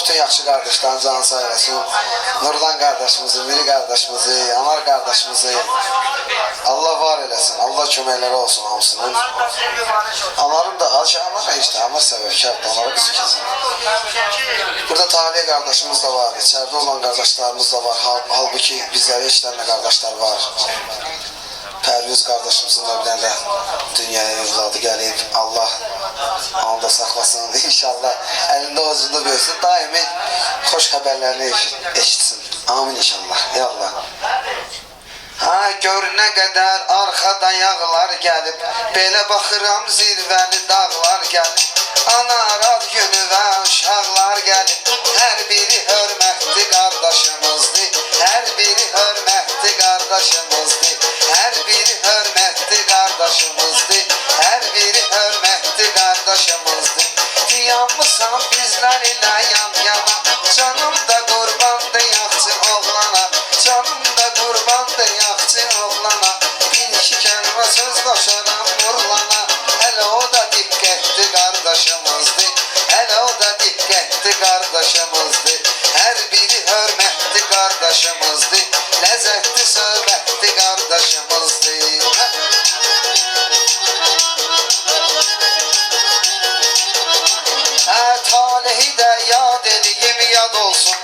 bütün yaxşı qardaşların canı sağ eləsin. Nurdan qardaşımızı, Miri qardaşımızı, Anar qardaşımızı Allah var eləsin. Allah köməkləri olsun hamısının. Anarın da aşağılar işte, Anar səbəbkardır, onları bizi kesin. Burada Taliyə qardaşımız da var, içəride olan qardaşlarımız da var. Halbuki bizlərə işlənmə qardaşlar var. Pərviz qardaşımızın da bir dənə dünyaya evladı gəlib. Allah onu da saxlasın. İnşallah əlində ocuğunda böyüsün. Daimi xoş xəbərlərini eşitsin. Amin inşallah. Ya Allah. Ha gör nə qədər arxada yağlar gəlib. Belə baxıram zirvəli dağlar gəlib. Ana rad günü və uşaqlar gəlib. Hər biri hörmətli qardaşımızdır. Hər biri hörmətli qardaşımızdır. Hər biri hörmətli qardaşımızdır. Hər biri hörmətli qardaşımızdır. Dayanmısan bizlər ilə yan yana. Canım da qurbandır yaxçı oğlana. Canım da qurbandır yaxçı oğlana. Bir iki kəlmə söz qoşaram nurlana. Hələ o da diqqətli qardaşımızdır. Hələ o da diqqətli qardaşımızdır. Hər biri hörmətli qardaşımızdır. Ləzzətli söhbətli qardaşımızdır. Talehi də yad eləyim yad olsun.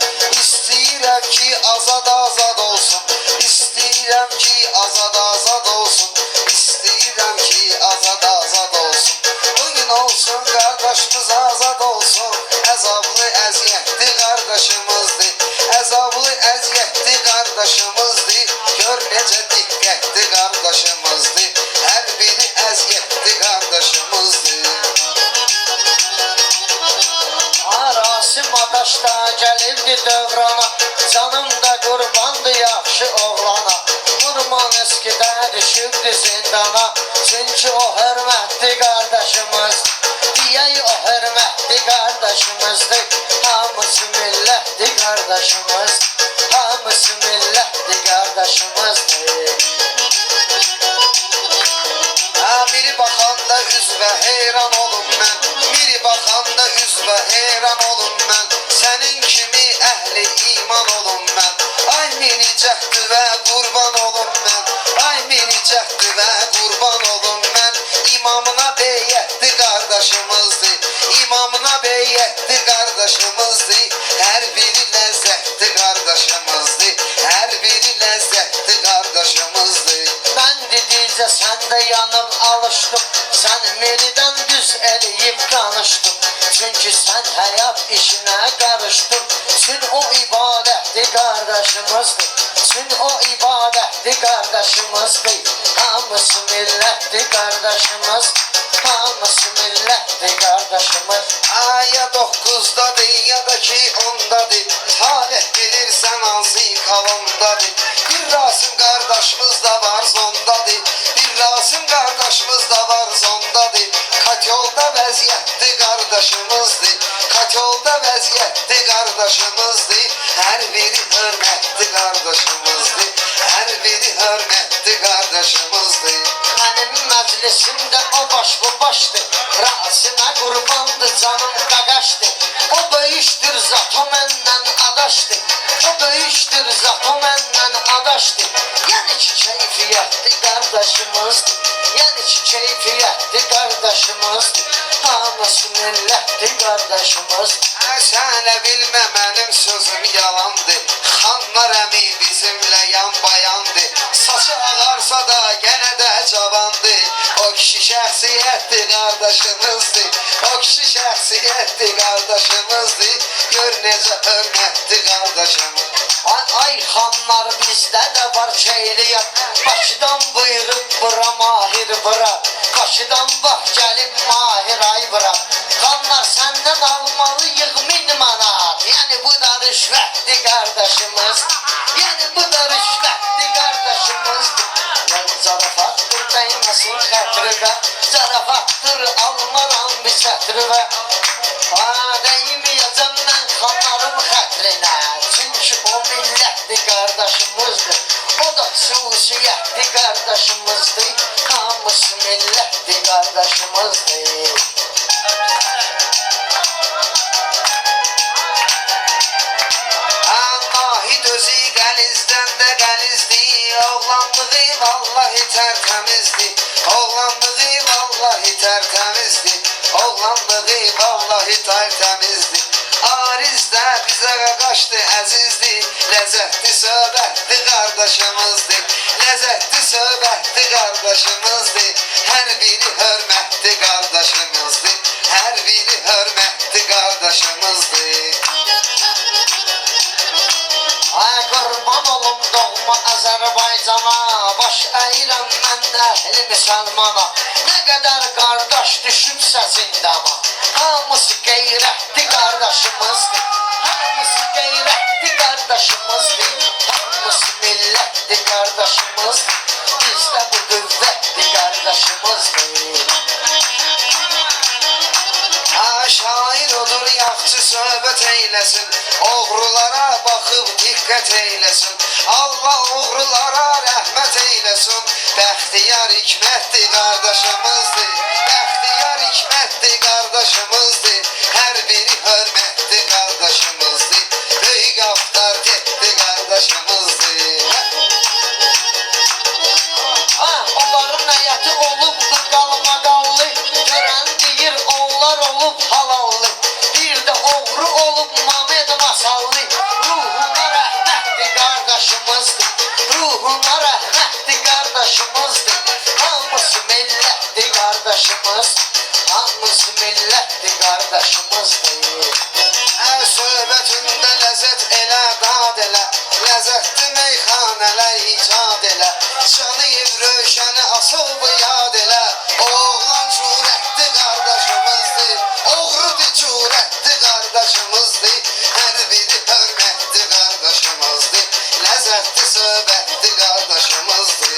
İstəyirəm ki azad azad olsun. İstəyirəm ki azad azad olsun. İstəyirəm ki azad azad olsun. Bugün olsun qardaşımız azad olsun. Əzablı əziyyətli qardaşımızdır. Əzablı əziyyətli qardaşımızdır. Gör necə diqqətli qardaşımızdır. Hər biri əziyyətli qardaşımızdır. Rasim adaş da gəlibdi dövrana. Canım da qurbandı yaxşı oğlana. Nurman eskidə düşübdü zindana. Çünki o hörmətli qardaşımız. Deyək o hörmətli qardaşımızdır. Hamısı millətli qardaşımız. Hamısı millətli qardaşımızdır. Miri baxanda üzvə heyran olum mən. Miri baxanda üzvə heyran olum mən. Sənin kimi əhli iman olum mən. Ay miri cəhdi və qurban olum mən. Ay miri cəhdi və qurban olum mən. İmamına beyyətli qardaşımızdır. İmamına beyyətli qardaşımızdır. Hər biri ləzzətli qardaşımızdır. Hər biri ləzzətli qardaşımızdır. Mən dedikcə sən də yanıb alışdım. Sən meridən düz eləyib danışdın. Çünki sən həyat işinə qarışdın. Çün o ibadətli qardaşımızdır. Çün o ibadətli qardaşımızdır. Hamısı millətli qardaşımız. Hamısı millətli qardaşımız. Ya 9'dadır ya da ki 10'dadır. Talih bilirsən hansı kolondadır. Bir Rasim qardaşımız da var zondadır. Bir Rasim qardaşımız da var zondadır. Katyolda vəziyyətli qardaşımızdır. Katyolda vəziyyətli qardaşımızdır. Hər biri hörmətli qardaşımızdır. Hər biri hörmətli qardaşımızdır. Mənim məclisimdə o baş bu başdır. Rasimə qurbandı canım qaqaşdır. O böyüşdür zat o məndən adaşdır. O böyüşdür zat o məndən adaşdır. Yəni ki keyfiyyətli qardaşımızdır. Yəni ki keyfiyyətli qardaşımızdır. Hamısı millətli qardaşımızdır. Sənə bilmə mənim sözüm yalandır. Xanlar əmi bizimlə yan bayandır. Saçı ağarsa da gənə də cavandır. O kişi şəxsiyyətli qardaşımızdır. O kişi şəxsiyyətli qardaşımızdır. Gör necə hörmətli qardaşımız. Ay xanlar bizdə də var şeyliyat. Bakıdan buyurub bura mahir bura. Qaşıdan bax gəlib mahir ay bura. Xanlar səndən almalıyıq 1000 manat. Yəni bu da rüşvətli qardaşımız. Yəni bu da rüşvətli qardaşımızdır. Yəni zarafatdır dəyməsin xətrivə. Zarafatdır almaram bir sətrivə. Dəyməyəcəm mən xanlarım xətrinə. Çünki o millətli qardaşımızdır. O da xüsusiyyətli qardaşımızdır. Hamısı millətli qardaşımızdır. qəlizdi, oğlanlığı vallahi tərtəmizdi. Oğlanlığı vallahi tərtəmizdi. Oğlanlığı vallahi tərtəmizdi. Arizdə bizə qaçdı əzizdi. Ləzzətli söhbətli qardaşımızdı. Ləzzətli söhbətli qardaşımızdı. Hər biri hörmətli qardaşımızdı. Hər biri hörmətli qardaşımızdı. Ay qurban olum doğma Azərbaycana, baş əyirəm mən əhli müsəlmana. Nə qədər qardaş düşübsə zindana, hamısı qeyrətli qardaşımızdır. Hamısı qeyrətli qardaşımızdır. Hamısı millətli qardaşımızdır. Bizdə bu qüvvətli qardaşımızdır. Şair olur yaxşı söhbət eyləsin, oğrulara baxıb diqqət eyləsin. Allah oğrulara rəhmət eyləsin. Bəxtiyar hikmətli qardaşımızdır. Bəxtiyar hikmətli qardaşımızdır. Hər biri hörmətli qardaşımızdır. Böyük avtoritetli qardaşımızdır. Onların həyatı olubdur qalmaqallı. Görən deyir onlar olub halallı. Bir də oğru olub Mamed Masallı. Ruhuna rəhmətli qardaşımızdır. Ruhuna rəhmətli qardaşımızdır. Hamısı millətli qardaşımızdır. Hamısı millətli qardaşımızdır. Söhbətində ləzzət elə, dad elə. Ləzzətli meyxanələr icad elə. Canıyıb rövşəni asıl yad elə. Oğlan cürətli qardaşımızdır. Oğrudur cürətli qardaşımızdır. Hər biri hörmətli qardaşımızdır. Ləzzətli söhbətli qardaşımızdır.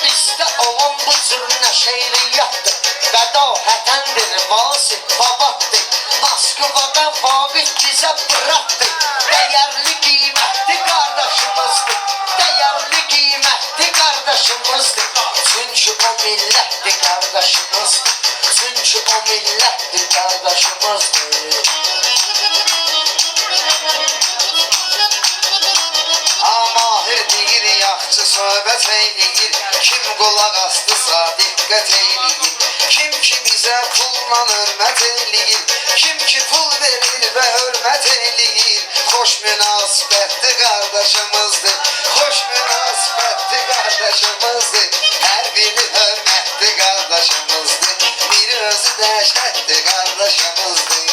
Bizdə olan bu cür nəşəriyyatdır. Qədahətəndir, vasif babatdır. Moskvada vaqif bizə bıraktır. Dəyərli qiymətli qardaşımızdır. Dəyərli qiymətli qardaşımızdır. Çünki o millətli qardaşımızdır. Çünki o millətli qardaşımızdır. Mahir deyir, yaxşı söhbət eyləyir. Kim qulaq astısa diqqət eyləyir. Kim ki bizə pulla hörmət eyləyir. Kim ki pul verir və hörmət eyləyir. Xoş münasibətli qardaşımızdır. Xoş münasibətli qardaşımızdır. Hər biri hörmətli qardaşımızdır. Biri özü dəhşətli qardaşımızdır.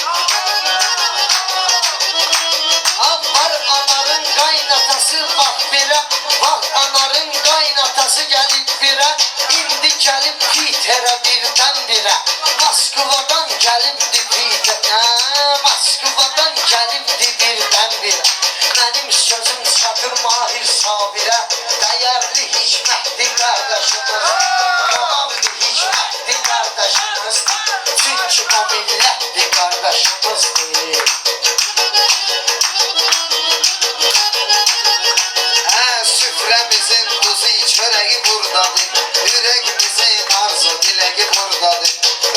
Var anarın qaynatası bax birə. Bax anarın qaynatası gəlib birə. İndi gəlib Piterə birdən birə. Moskvadan gəlibdi Piterə. Moskvadan gəlibdi birdən birə. Mənim sözüm çatır Mahir Sabirə. Dəyərli hikmətli qardaşımız. Qonaqlı hikmətli qardaşımız. Çünki o millətli qardaşımızdır. Süfrəmizin duzu çörəyi buradadır. Ürəyimizin arzu diləgi buradadır.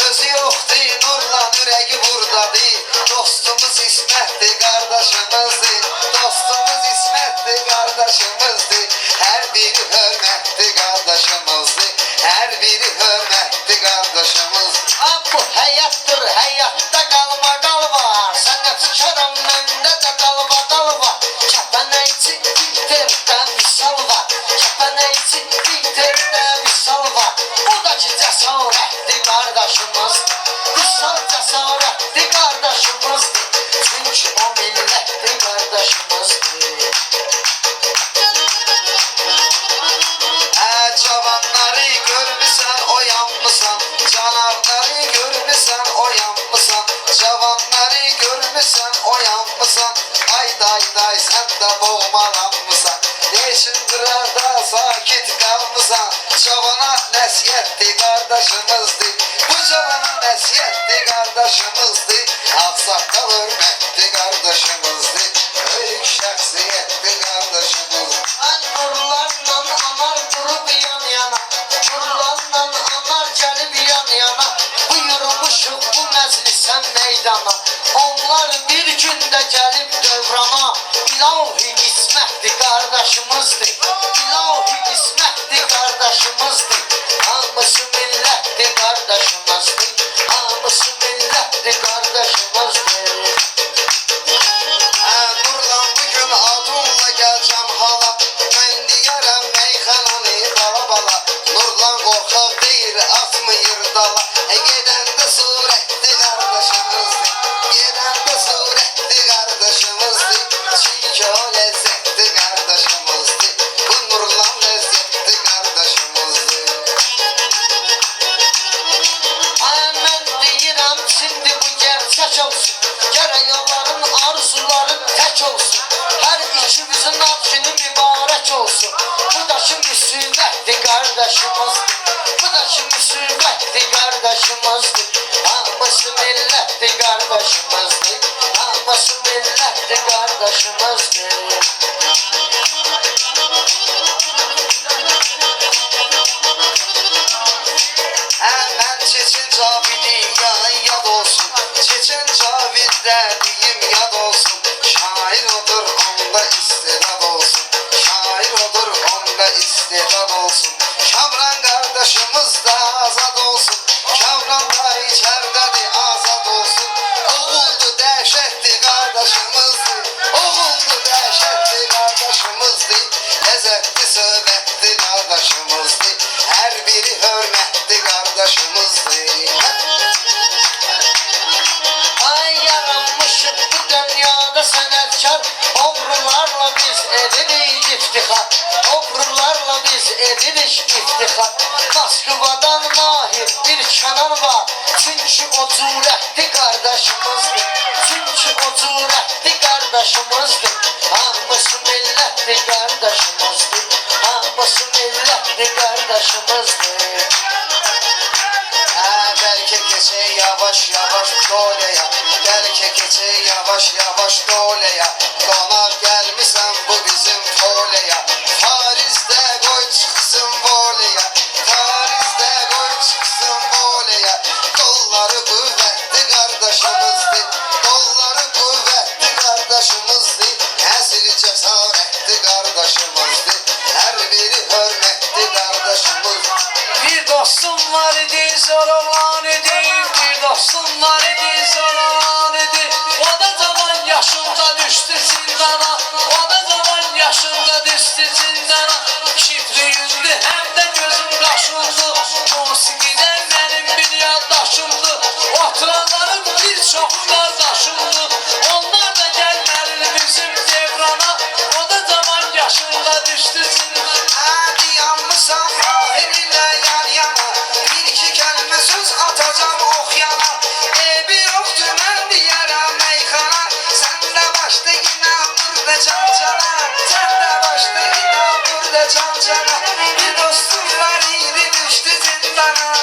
Özü yoxdur nurlan ürəyi buradadır. Dostumuz İsmətli qardaşımızdır. Dostumuz İsmətli qardaşımızdır. Hər biri hörmətli qardaşımızdır. Hər biri hörmətli qardaşımızdır. Bu həyatdır, həyatda qalmaqal var. Sənətkaram məndə də qalmadal var. Kəpənəkçi Twitterdə misal var. Kəpənəkçi Twitterdə misal var. O da ki cəsarətli qardaşımızdır. Misal cəsarətli qardaşımızdır. Çünki o millətli qardaşımızdır. Cavanları görmüsən, oyanmısan. Canavları görmüsən, oyanmısan. Cavanları görmüsən, oyanmısan. Ay day day sən də boğmalanmısan. Değişin qırarda sakit qalmısan. Cavana nəsiyyətli qardaşımızdır. Bu cavana nəsiyyətli qardaşımızdır. Ağsaqqal hörmətli qardaşımızdır. Böyük şəxsiyyətli qardaşımızdır. Nurlarla anar durub yan yana. Nurlarla anar gəlib yan yana. Buyurmuşuq bu məclisən meydana. Onlar bir gündə gəlib dövr ekrana. İlahi İsmet'ti kardeşimizdi. İlahi İsmet'ti kardeşimizdi. Hamısı millet'ti kardeşimizdi. Hamısı millet'ti kardeşimizdi. Nurlan bugün adımla geleceğim hala. Ben diyerem meyxananı bala bala. Nurlan korkak değil atmıyor dala. Giden de suretti kardeşimizdi. Giden de suretti kardeşimizdi. Çünkü o lezzetti kardeşimizdi. Bu Nurlan lezzetti kardeşimizdi. Ben deyirəm şimdi bu gerçek olsun. Gerek yolların arzuların tek olsun. Her ikimizin ad günü mübarek olsun. Bu da ki müsibetli kardeşimizdi. Bu da ki müsibetli kardeşimizdi. Hamısı milletli kardeşimizdi. Hamısı milletli kardeşimizdi. Hemen Çeçen Cavid'i yad olsun. Çeçen Cavid dediğim yad olsun. Şair odur onda istedad olsun. Şair odur onda istedad olsun. Kamran kardeşimiz de azad olsun. Kamran da içeridedir azad olsun. Oğuldu dehşetli kardeşimizdi. Oğuldu dehşetli kardeşimizdi. Lezzetli söhbetli kardeşimizdi. Her biri hürmetli kardeşimizdi. Ay yaranmışık bu dünyada senetkar. Obrularla biz edirik iftihar. Obrularla biz edirik iftihar. Moskvadan mahir bir Kenan var. Çünkü o cüretli kardeşimizdi. Çünkü o cüretli kardeşimizdi. Hamısı milletli kardeşimizdi. Hamısı milletli kardeşimizdi. Belki geçe yavaş yavaş doleye. Belki geçe yavaş yavaş doleye. Konar gelmişsen bu bizim foleye. Paris'te koy çıksın voleye. Paris'te koy çıksın voleye. Kolları kuvvetli kardeşimizdi. Kolları kuvvetli kardeşimizdi. Ezil cesaretli kardeşimizdi. Her biri hürmetli kardeşimizdi. Bir dostum var idi zor olan idi. Bir dostum var idi zor olan idi. O da zaman yaşında düştü zindana. O da zaman yaşında düştü zindana. Şifriyüzdü hem de gözüm kaşındı. Musikiden benim bir yaddaşımdı. Oturanların bir çok kardeşimdi. Onlar da gelmeli bizim devrana. O da zaman yaşında düştü zindana. Hadi yanmışsan ahiriyle yan yana. Bir iki kelime söz atacağım okyana. Bir yoktu ben diyerem meyxana. Sen de başta yine burada can cana. Sen de başta yine burada can cana. Bir dostum var iri düştü zindana.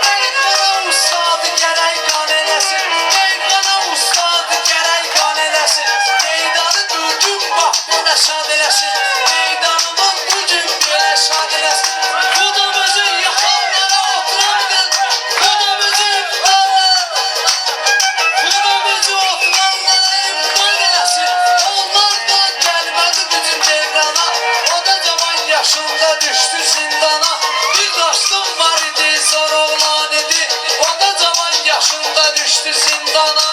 Meyxana ustadı gerek kan eləsin. Meyxana ustadı gerek kan eləsin. Meydanı bugün bak belə şad eləsin. Meydanımın bugün belə şad eləsin. Bu da bizim yaxanlara oturanlar. Bu da bizim dallar. Bu da bizim oturanlara imkan eləsin. Onlar da gəlmədi bizim devrana. O da zaman yaşında düştü zindana. Bir dostum var idi zor oğlan idi. O da zaman yaşında düştü zindana.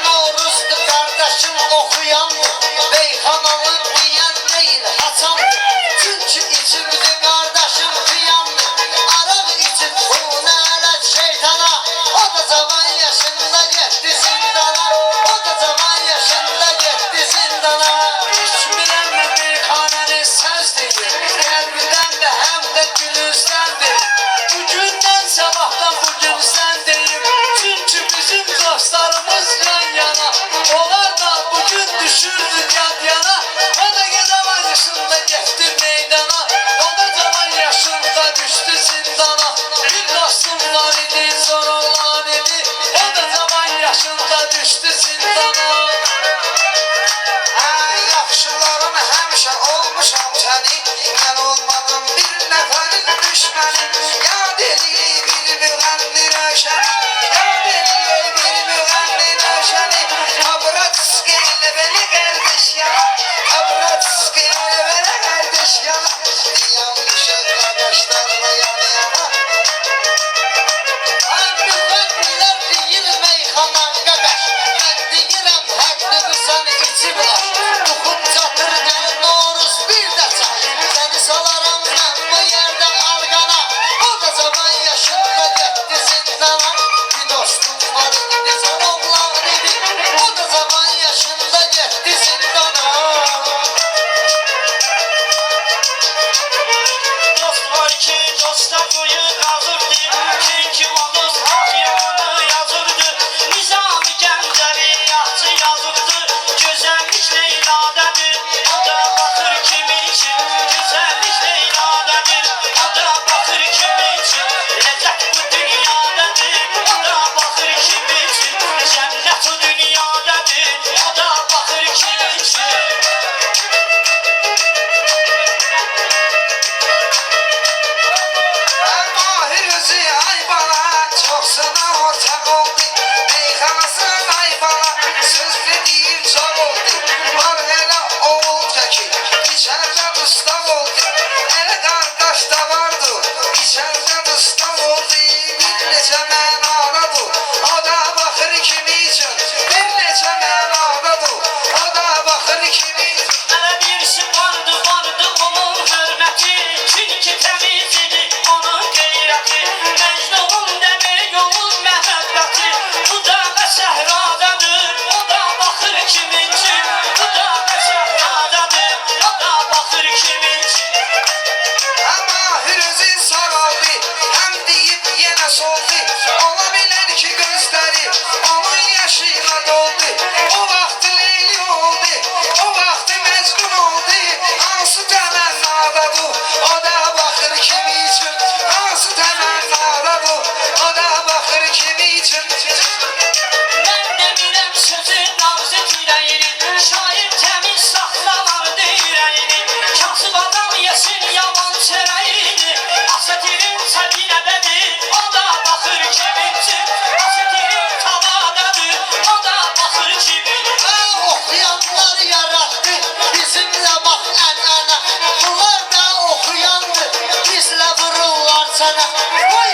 Noruzdu kardeşim okuyandı. Beyhanalı diyen değil Hasan'dı. Çünkü içimde kardeşim kıyandı. Arak içip hunelet şeytana. O da zaman yaşında gitti zindana. O da zaman yaşında gitti zindana. İçmirem ben meyhaneni söz değil. Elbiden de hem de gülüzden değil. Bugünden sabahtan bugün sen değil. Çünkü bizim dostlarımız yan yana. Onlar da bugün düşürdü yan yana. O da zaman yaşında gitti meydana. O da zaman yaşında düştü zindana. Bir dostum var idi zor olan idi. O da zaman yaşında düştü zindana. Yaxşıların həmişə olmuşam səni. Mən olmadım bir nəfərin düşməni. Yad eləyib bir müğənni röşəni. Yad eləyib bir müğənni röşəni. Kabıra qısqı elə beni sana. Vay